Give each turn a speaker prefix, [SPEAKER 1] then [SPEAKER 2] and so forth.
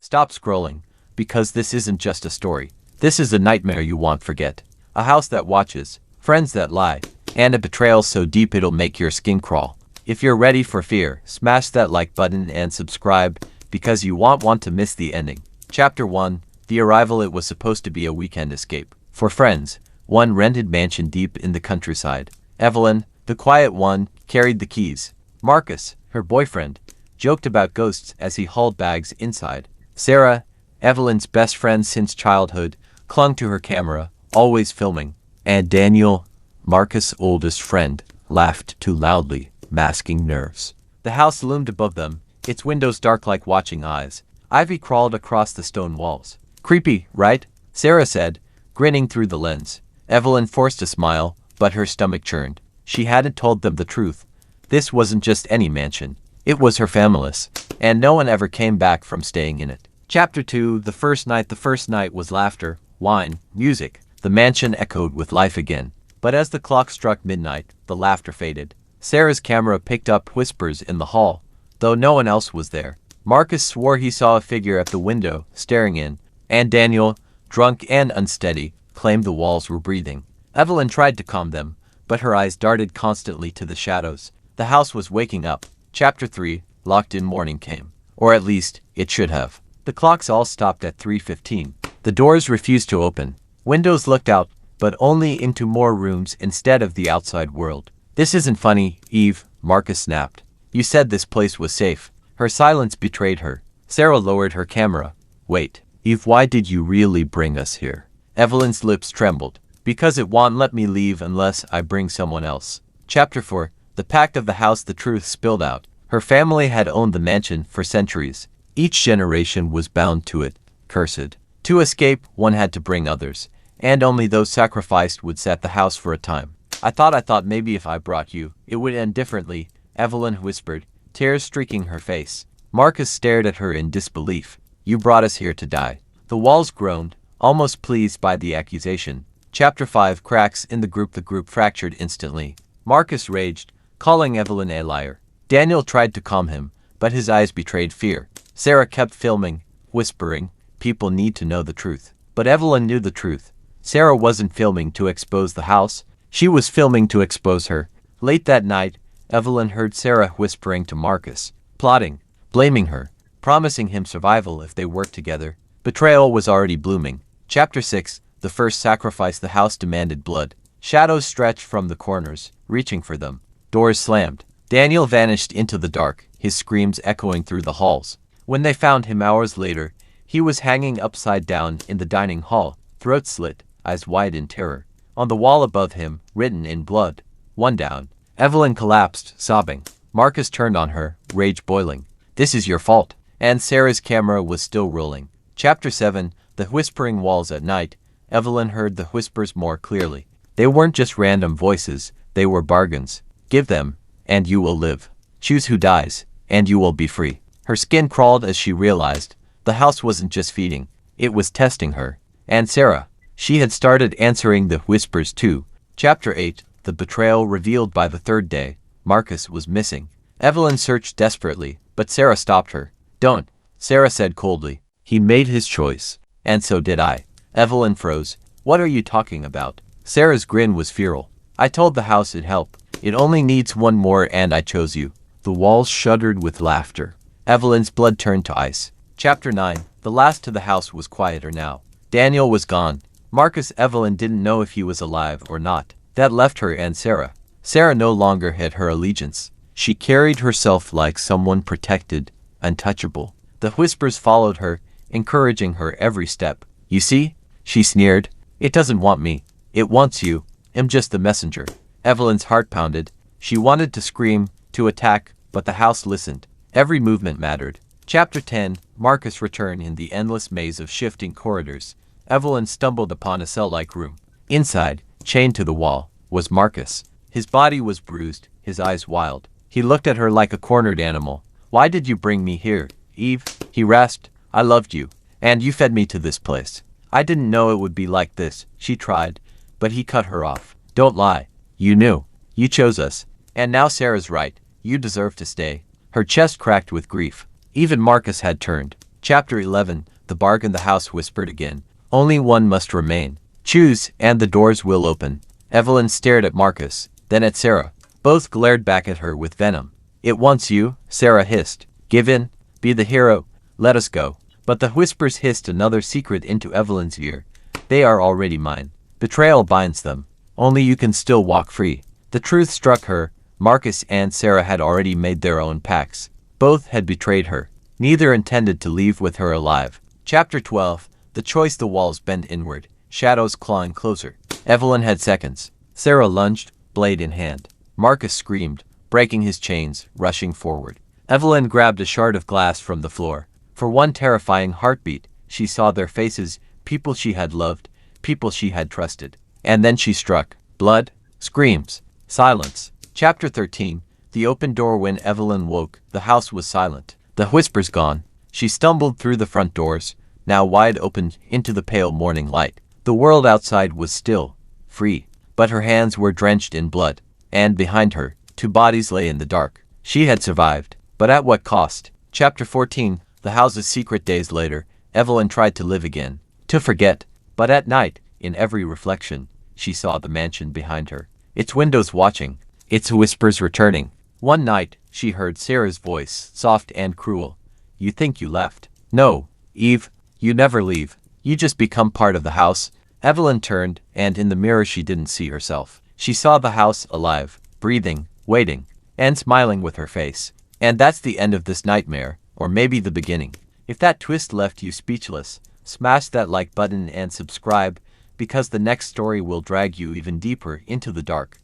[SPEAKER 1] Stop scrolling, because this isn't just a story. This is a nightmare you won't forget. A house that watches, friends that lie, and a betrayal so deep it'll make your skin crawl. If you're ready for fear, smash that like button and subscribe, because you won't want to miss the ending. Chapter 1. The Arrival. It was supposed to be a weekend escape. For friends, one rented mansion deep in the countryside. Evelyn, the quiet one, carried the keys. Marcus, her boyfriend, joked about ghosts as he hauled bags inside. Sarah, Evelyn's best friend since childhood, clung to her camera, always filming. And Daniel, Marcus' oldest friend, laughed too loudly, masking nerves. The house loomed above them, its windows dark like watching eyes. Ivy crawled across the stone walls. Creepy, right? Sarah said, grinning through the lens. Evelyn forced a smile, but her stomach churned. She hadn't told them the truth. This wasn't just any mansion. It was her family's, and no one ever came back from staying in it. Chapter 2. The first night. The first night was laughter, wine, music. The mansion echoed with life again. But as the clock struck midnight, the laughter faded. Sarah's camera picked up whispers in the hall, though no one else was there. Marcus swore he saw a figure at the window, staring in, and Daniel, drunk and unsteady, claimed the walls were breathing. Evelyn tried to calm them, but her eyes darted constantly to the shadows. The house was waking up. Chapter 3. Locked in. Morning came. Or at least, it should have. The clocks all stopped at 3:15. The doors refused to open. Windows looked out, but only into more rooms instead of the outside world. This isn't funny, Eve, Marcus snapped. You said this place was safe. Her silence betrayed her. Sarah lowered her camera. Wait, Eve, why did you really bring us here? Evelyn's lips trembled. Because it won't let me leave unless I bring someone else. Chapter 4. The pact of the house. The truth spilled out. Her family had owned the mansion for centuries. Each generation was bound to it, cursed. To escape, one had to bring others, and only those sacrificed would set the house for a time. I thought maybe if I brought you, it would end differently, Evelyn whispered, tears streaking her face. Marcus stared at her in disbelief. You brought us here to die. The walls groaned, almost pleased by the accusation. Chapter 5. Cracks in the group. The group fractured instantly. Marcus raged, calling Evelyn a liar. Daniel tried to calm him, but his eyes betrayed fear. Sarah kept filming, whispering, people need to know the truth. But Evelyn knew the truth. Sarah wasn't filming to expose the house. She was filming to expose her. Late that night, Evelyn heard Sarah whispering to Marcus, plotting, blaming her, promising him survival if they worked together. Betrayal was already blooming. Chapter 6. The first sacrifice. The house demanded blood. Shadows stretched from the corners, reaching for them. Doors slammed. Daniel vanished into the dark, his screams echoing through the halls. When they found him hours later, he was hanging upside down in the dining hall, throat slit, eyes wide in terror. On the wall above him, written in blood, one down. Evelyn collapsed, sobbing. Marcus turned on her, rage boiling. This is your fault. And Sarah's camera was still rolling. Chapter 7. The whispering walls. At night, Evelyn heard the whispers more clearly. They weren't just random voices, they were bargains. Give them, and you will live. Choose who dies, and you will be free. Her skin crawled as she realized the house wasn't just feeding, it was testing her. And Sarah. She had started answering the whispers too. Chapter 8. The betrayal. Revealed by the third day, Marcus was missing. Evelyn searched desperately, but Sarah stopped her. Don't, Sarah said coldly. He made his choice, and so did I. Evelyn froze. What are you talking about? Sarah's grin was feral. I told the house it'd help. It only needs one more and I chose you. The walls shuddered with laughter. Evelyn's blood turned to ice. Chapter 9. The last to the house was quieter now. Daniel was gone. Marcus. Evelyn didn't know if he was alive or not. That left her and Sarah. Sarah no longer had her allegiance. She carried herself like someone protected, untouchable. The whispers followed her, encouraging her every step. You see? She sneered. It doesn't want me. It wants you. I'm just the messenger. Evelyn's heart pounded. She wanted to scream, to attack, but the house listened. Every movement mattered. Chapter 10. Marcus returned. In the endless maze of shifting corridors, Evelyn stumbled upon a cell-like room. Inside, chained to the wall, was Marcus. His body was bruised, his eyes wild. He looked at her like a cornered animal. Why did you bring me here, Eve? He rasped. I loved you, and you fed me to this place. I didn't know it would be like this, she tried, but he cut her off. Don't lie. You knew. You chose us. And now Sarah's right. You deserve to stay. Her chest cracked with grief. Even Marcus had turned. Chapter 11. The bargain. The house whispered again. Only one must remain. Choose, and the doors will open. Evelyn stared at Marcus, then at Sarah. Both glared back at her with venom. It wants you, Sarah hissed. Give in. Be the hero. Let us go. But the whispers hissed another secret into Evelyn's ear. They are already mine. Betrayal binds them. Only you can still walk free. The truth struck her. Marcus and Sarah had already made their own pacts. Both had betrayed her. Neither intended to leave with her alive. Chapter 12. The choice. The walls bend inward, shadows clawing closer. Evelyn had seconds. Sarah lunged, blade in hand. Marcus screamed, breaking his chains, rushing forward. Evelyn grabbed a shard of glass from the floor. For one terrifying heartbeat, she saw their faces, people she had loved, people she had trusted. And then she struck. Blood, screams, silence. Chapter 13. The open door. When Evelyn woke, the house was silent. The whispers gone. She stumbled through the front doors, now wide open, into the pale morning light. The world outside was still, free, but her hands were drenched in blood. And behind her, two bodies lay in the dark. She had survived, but at what cost? Chapter 14. The house's secret. Days later, Evelyn tried to live again, to forget, but at night, in every reflection, she saw the mansion behind her, its windows watching, its whispers returning. One night, she heard Sarah's voice, soft and cruel. You think you left? No, Eve, you never leave. You just become part of the house. Evelyn turned, and in the mirror she didn't see herself. She saw the house alive, breathing, waiting, and smiling with her face. And that's the end of this nightmare, or maybe the beginning. If that twist left you speechless, smash that like button and subscribe, because the next story will drag you even deeper into the dark.